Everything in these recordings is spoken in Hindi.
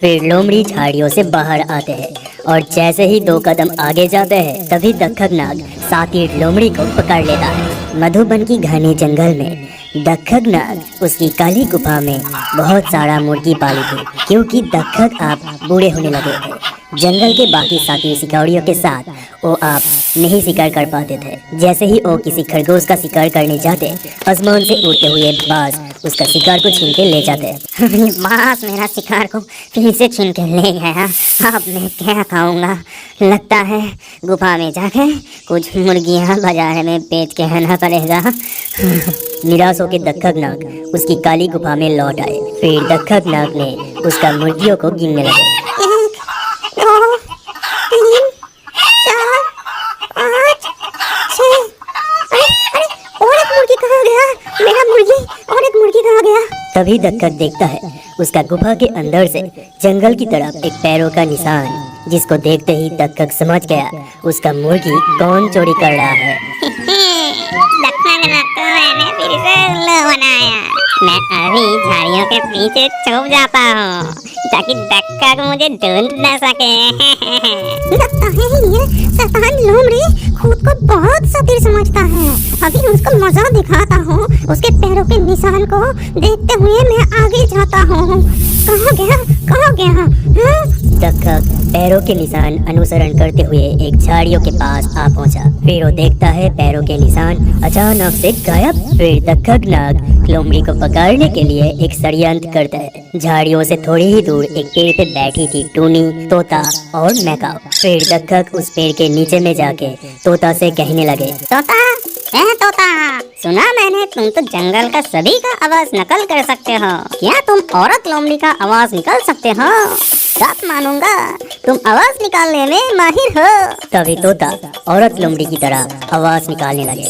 फिर लोमड़ी झाड़ियों से बाहर आते हैं और जैसे ही 2 कदम आगे जाते हैं तभी दक्खक नाग सातिर लोमड़ी को पकड़ लेता है। मधुबन की घने जंगल में दक्खक नाग उसकी काली गुफा में बहुत सारा मुर्गी पाली थी, क्योंकि दक्खक आप बूढ़े होने लगे थे। जंगल के बाकी साथी शिकारियों के साथ वो आप नहीं शिकार कर पाते थे। जैसे ही वो किसी खरगोश का शिकार करने जाते, आसमान से उड़ते हुए बाज उसका शिकार को छीन के ले जाते। बास मेरा शिकार को फिर से छीन के ले गया। अब मैं क्या खाऊंगा? लगता है गुफा में जाके कुछ मुर्गियां बाजार में बेच के आना पड़ेगा। निराश होकर दक्खक नाग उसकी काली गुफा में लौट आए। फिर दक्खक नाग ने उसका मुर्गियों को गिनने लगे। 1 2 3 4 5 6। अरे और एक मुर्गी कहाँ गया? मेरा मुर्गी, और एक मुर्गी कहाँ गया? तभी दक्खक देखता है उसका गुफा के अंदर से जंगल की तरफ एक पैरों का निशान, जिसको देखते ही दक्खक समझ गया उसका मुर्गी कौन चोरी कर रहा है। दक्खक नाग को मैंने फिर से उल्लू बनाया। मैं अभी झाड़ियों के पीछे छुप जाता हूँ ताकि दक्खक मुझे ढूंढ न सके। लगता है ये शैतान लोमड़ी खुद को बहुत सातिर समझता है। अभी उसको मजा दिखाता हूँ। उसके पैरों के निशान को देखते हुए मैं आगे जाता हूँ। कहाँ गया? कहाँ गया? हाँ? दक्खक पैरों के निशान अनुसरण करते हुए एक झाड़ियों के पास आ पहुंचा। फिर वो देखता है पैरों के निशान अचानक से गायब। फिर दक्खक नाग लोमड़ी को पकड़ने के लिए एक षड्यंत्र करता है। झाड़ियों से थोड़ी ही दूर एक पेड़ पे बैठी थी टूनी, तोता और मैकाऊ। फिर दक्खक उस पेड़ के नीचे में जाके तोता से कहने लगे, तोता, तोता, सुना मैंने तुम तो जंगल का सभी का आवाज नकल कर सकते हो। क्या तुम औरत लोमड़ी का आवाज निकाल सकते हो? बात मानूंगा, तुम आवाज निकालने में माहिर हो। तभी तोता औरत लोमड़ी की तरह आवाज निकालने लगे।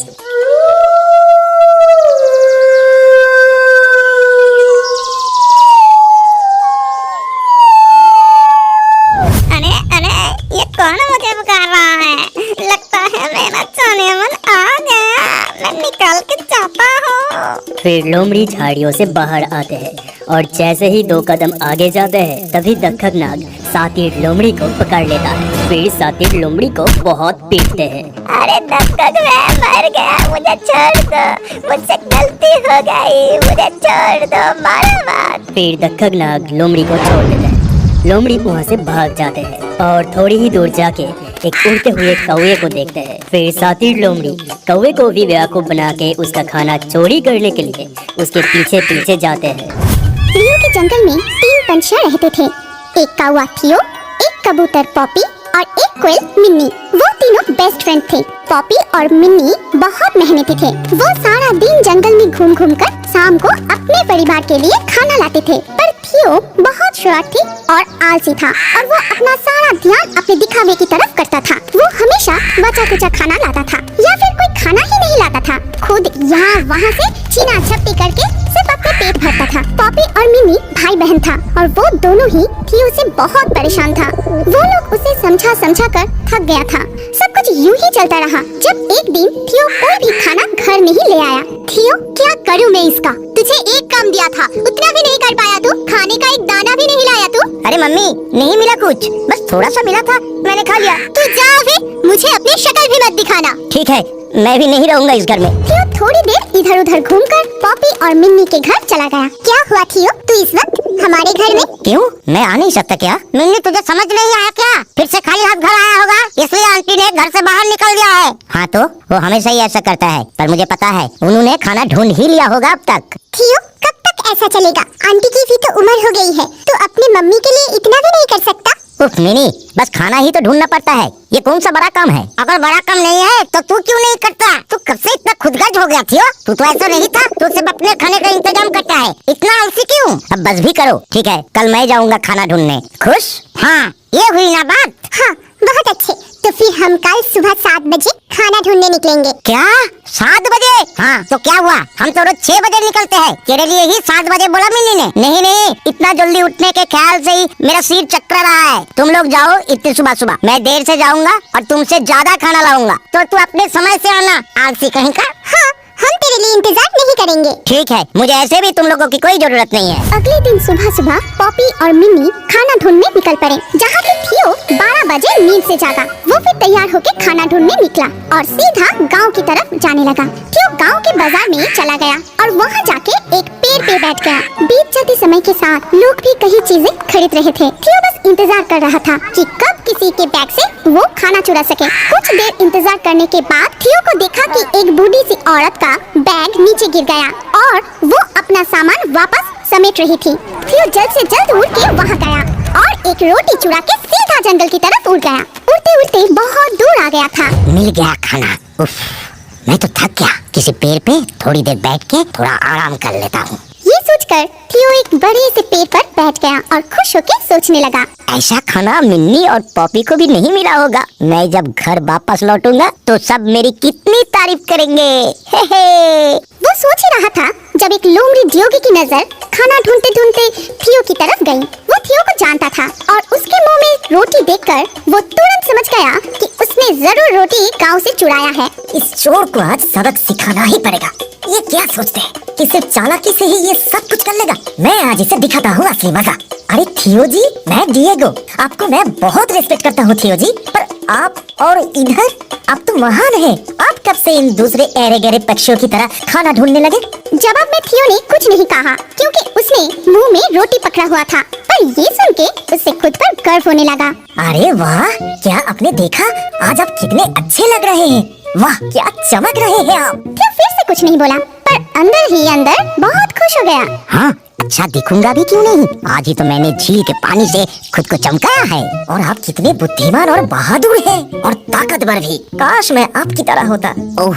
अरे ये कौन मुझे पुकार रहा है? लगता है मेरा सोने मन आ गया। मैं निकाल के चाहता हूँ। फिर लोमड़ी झाड़ियों से बाहर आते हैं और जैसे ही 2 कदम आगे जाते हैं तभी दक्खक नाग सातिर लोमड़ी को पकड़ लेता है। फिर सातिर लोमड़ी को बहुत पीटते हैं। अरे दक्खक, मैं मर गया, मुझे छोड़ दो, मुझसे गलती हो गई, मुझे छोड़ दो, मारो मत। फिर दक्खक नाग लोमड़ी को छोड़ देते हैं। लोमड़ी वहाँ से भाग जाते हैं और थोड़ी ही दूर जाके एक उड़ते हुए कौवे को देखते हैं। फिर सातिर लोमड़ी कौवे को भी बेवकूफ बना के उसका खाना चोरी करने के लिए उसके पीछे पीछे जाते हैं। थियो के जंगल में 3 पंछियां रहते थे। एक कौवा थियो, एक कबूतर पॉपी और एक कोयल मिन्नी। वो तीनों बेस्ट फ्रेंड थे। पॉपी और मिन्नी बहुत मेहनती थे। वो सारा दिन जंगल में घूम घूम कर शाम को अपने परिवार के लिए खाना लाते थे। पर थियो बहुत शरारती और आलसी था और वो अपना सारा ध्यान अपने दिखावे की तरफ करता था। वो हमेशा बचा कुचा खाना लाता था या फिर कोई खाना ही नहीं लाता था। खुद यहाँ वहाँ से छीना झपटी करके सिर्फ अपने पेट भरता था। पॉपी और मिनी भाई बहन था और वो दोनों ही थियो से बहुत परेशान था। वो लोग उसे समझा कर थक गया था। सब कुछ यूं ही चलता रहा जब एक दिन थियो कोई भी खाना घर नहीं ले आया। थियो, क्या करूं मैं इसका? तुझे एक काम दिया था, उतना भी नहीं कर पाया तू। खाने का एक दाना भी नहीं लाया तू। अरे मम्मी, नहीं मिला कुछ, बस थोड़ा सा मिला था, मैंने खा लिया। तू जा अभी, मुझे अपनी शक्ल भी मत दिखाना। ठीक है, मैं भी नहीं रहूंगा इस घर में। थियो थोड़ी देर इधर उधर घूमकर पॉपी और मिन्नी के घर चला गया। क्या हुआ थियो, तू इस वक्त हमारे घर में? क्यों, मैं आ नहीं सकता क्या? मिन्नी, तुझे समझ नहीं आया क्या? फिर से खाली हाथ घर आया होगा, इसलिए आंटी ने घर से बाहर निकल दिया है। हाँ तो वो हमेशा ही ऐसा करता है, पर मुझे पता है उन्होंने खाना ढूंढ ही लिया होगा अब तक। थियो, कब तक ऐसा चलेगा? आंटी की भी तो उम्र हो गई है। तू अपनी मम्मी के लिए इतना भी नहीं कर सकता? उफ मिनी, बस खाना ही तो ढूंढना पड़ता है, ये कौन सा बड़ा काम है? अगर बड़ा काम नहीं है तो तू क्यों नहीं करता? तू कब से इतना खुदगर्ज हो गया थियो? तू तो ऐसा नहीं था, तू सिर्फ अपने खाने का इंतजाम करता है। इतना आलसी क्यों? अब बस भी करो। ठीक है, कल मैं जाऊंगा खाना ढूंढने। खुश? हाँ, ये हुई ना बात? हाँ, बहुत अच्छे। तो फिर हम कल सुबह 7 बजे खाना ढूंढने निकलेंगे। क्या 7 बजे? हाँ तो क्या हुआ, हम तो रोज 6 बजे निकलते हैं। तेरे लिए ही 7 बजे बोला मिनी ने। नहीं, इतना जल्दी उठने के ख्याल से ही मेरा सिर चक्कर रहा है। तुम लोग जाओ इतनी सुबह सुबह, मैं देर से जाऊंगा और तुमसे ज्यादा खाना लाऊंगा। तो तू अपने समय से आना, आलसी कहीं का। हाँ, हम तेरे लिए इंतजार नहीं करेंगे। ठीक है, मुझे ऐसे भी तुम लोगों की कोई जरूरत नहीं है। अगले दिन सुबह सुबह पॉपी और मिन्नी खाना ढूंढने निकल पड़े, जहाँ पे थियो 12 बजे नींद से जागा। वो फिर तैयार होकर खाना ढूंढने निकला और सीधा गांव की तरफ जाने लगा। थियो गांव के बाजार में चला गया और वहाँ जाके एक पेड़ पे बैठ गया। बीत जाते समय के साथ लोग भी कई चीजें खरीद रहे थे। थियो बस इंतजार कर रहा था कि कब किसी के बैग से वो खाना चुरा सके। कुछ देर इंतजार करने के बाद थियो को देखा कि एक बूढ़ी सी औरत का बैग नीचे गिर गया और वो अपना सामान वापस समेट रही थी। थियो जल्द से जल्द उड़ के वहाँ गया और एक रोटी चुरा के सीधा जंगल की तरफ उड़ गया। उड़ते उड़ते बहुत दूर आ गया था। मिल गया खाना। उफ, मैं तो थक गया। किसी पेड़ पे थोड़ी देर बैठ के थोड़ा आराम कर लेता हूँ। ये सोचकर थियो एक बड़े से पेड़ पर बैठ गया और खुश होकर सोचने लगा, ऐसा खाना मिन्नी और पॉपी को भी नहीं मिला होगा। मैं जब घर वापस लौटूंगा तो सब मेरी कितनी तारीफ करेंगे। हे हे। वो सोच ही रहा था जब एक लोमड़ी डियोगी की नजर खाना ढूंढते ढूंढते थियो की तरफ गई। वो थियो को जानता था और उसके मुंह में रोटी देखकर वो तुरंत समझ गया कि उसने जरूर रोटी गांव से चुराया है। इस चोर को आज सबक सिखाना ही पड़ेगा। ये क्या सोचते हैं कि सिर्फ चालाकी से ही ये सब कुछ कर लेगा। मैं आज इसे दिखाता हूँ असली मजा। अरे थियो जी, मैं डिएगो, आपको मैं बहुत रिस्पेक्ट करता हूँ थियो जी, पर आप और इधर आप तो महान हैं। आप कब से इन दूसरे ऐरे गहरे पक्षियों की तरह खाना ढूंढने लगे? जवाब में थियो ने कुछ नहीं कहा क्योंकि उसने मुंह में रोटी पकड़ा हुआ था, पर ये सुन के उसे खुद पर गर्व होने लगा। अरे वाह, क्या आपने देखा आज आप कितने अच्छे लग रहे हैं। वाह, क्या चमक रहे हैं आप। थियो फिर से कुछ नहीं बोला, पर अंदर ही अंदर बहुत खुश हो गया। हाँ, अच्छा दिखूंगा भी क्यों नहीं। आज ही तो मैंने झील के पानी से खुद को चमकाया है। और आप कितने बुद्धिमान और बहादुर हैं और ताकतवर भी। काश मैं आपकी तरह होता। ओह,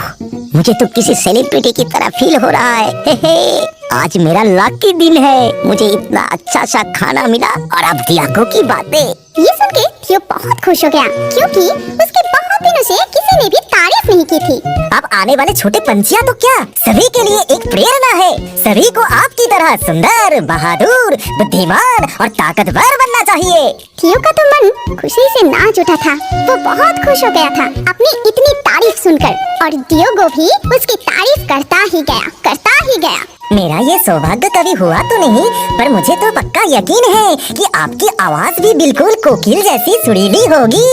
मुझे तो किसी सेलिब्रिटी की तरह फील हो रहा है। हे हे, आज मेरा लकी दिन है। मुझे इतना अच्छा सा खाना मिला और अब दियाको की बातें। ये सुन के थियो बहुत खुश हो गया क्योंकि उसके बहुत दिनों से किसी ने भी तारीफ नहीं की थी। अब आने वाले छोटे पंछियाँ तो क्या, सभी के लिए एक प्रेरणा है। सभी को आपकी तरह सुंदर, बहादुर, बुद्धिमान और ताकतवर बनना चाहिए। थियो का तो मन खुशी से नाच उठा था। वो बहुत खुश हो गया था अपनी इतनी तारीफ सुनकर और डियोगो भी उसकी तारीफ करता ही गया। मेरा ये सौभाग्य कभी हुआ तो नहीं, पर मुझे तो पक्का यकीन है कि आपकी आवाज भी बिल्कुल कोकिल जैसी सुरीली होगी।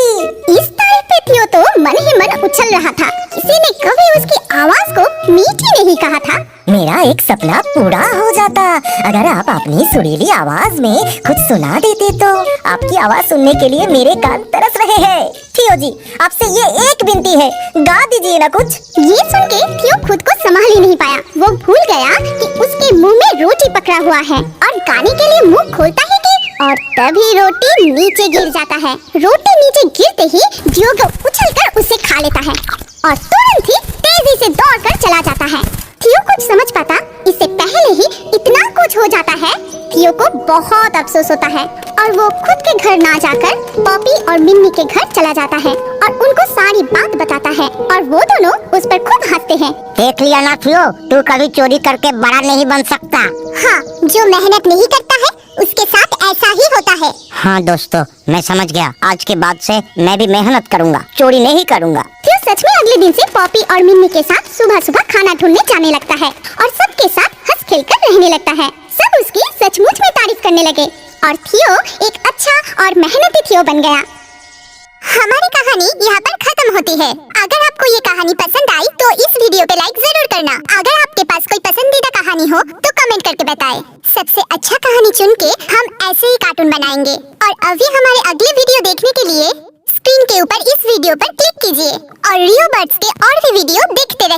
इस तारीफ पे थियो तो मन ही मन उछल रहा था। किसी ने कभी उसकी आवाज को मीठी नहीं कहा था। मेरा एक सपना पूरा हो जाता अगर आप अपनी सुरीली आवाज में कुछ सुना देते तो। आपकी आवाज सुनने के लिए मेरे कान तरस रहे हैं। थियो जी, आपसे ये एक विनती है, गा दीजिए ना कुछ। ये सुन के थियो खुद को संभाल ही नहीं पाया। वो भूल गया कि उसके मुंह में रोटी पकड़ा हुआ है और गाने के लिए मुंह खोलता ही कि और तभी रोटी नीचे गिर जाता है। रोटी नीचे गिरते ही डियोगो उछलकर उसे खा लेता है और तुरंत ही तेजी से दौड़कर चला जाता है। थियो कुछ समझ पाता इससे पहले ही इतना कुछ हो जाता है। थियो को बहुत अफसोस होता है और वो खुद के घर ना जाकर पॉपी और मिन्नी के घर चला जाता है और उनको सारी बात बताता है और वो दोनों उस पर खूब हंसते हैं। देख लिया ना थियो, तू कभी चोरी करके बड़ा नहीं बन सकता। हाँ, जो मेहनत नहीं करता है उसके साथ ऐसा ही होता है। हाँ दोस्तों, मैं समझ गया। आज के बाद से मैं भी मेहनत करूँगा, चोरी नहीं करूँगा। थियो सच में अगले दिन से पॉपी और मिन्नी के साथ सुबह सुबह खाना ढूंढने जाने लगता है और सबके साथ हंस खेल कर रहने लगता है। सब उसकी सचमुच में तारीफ करने लगे और थियो एक अच्छा और मेहनती थियो बन गया। हमारी कहानी यहाँ पर खत्म होती है। अगर आपको ये कहानी पसंद आई तो इस वीडियो पे लाइक जरूर करना। अगर आपके पास कोई पसंदीदा कहानी हो तो कमेंट करके बताएं। सबसे अच्छा कहानी चुन के हम ऐसे ही कार्टून बनाएंगे। और अभी हमारे अगले वीडियो देखने के लिए स्क्रीन के ऊपर इस वीडियो पर क्लिक कीजिए और रियो बर्ड्स के और भी वीडियो देखते रहिए।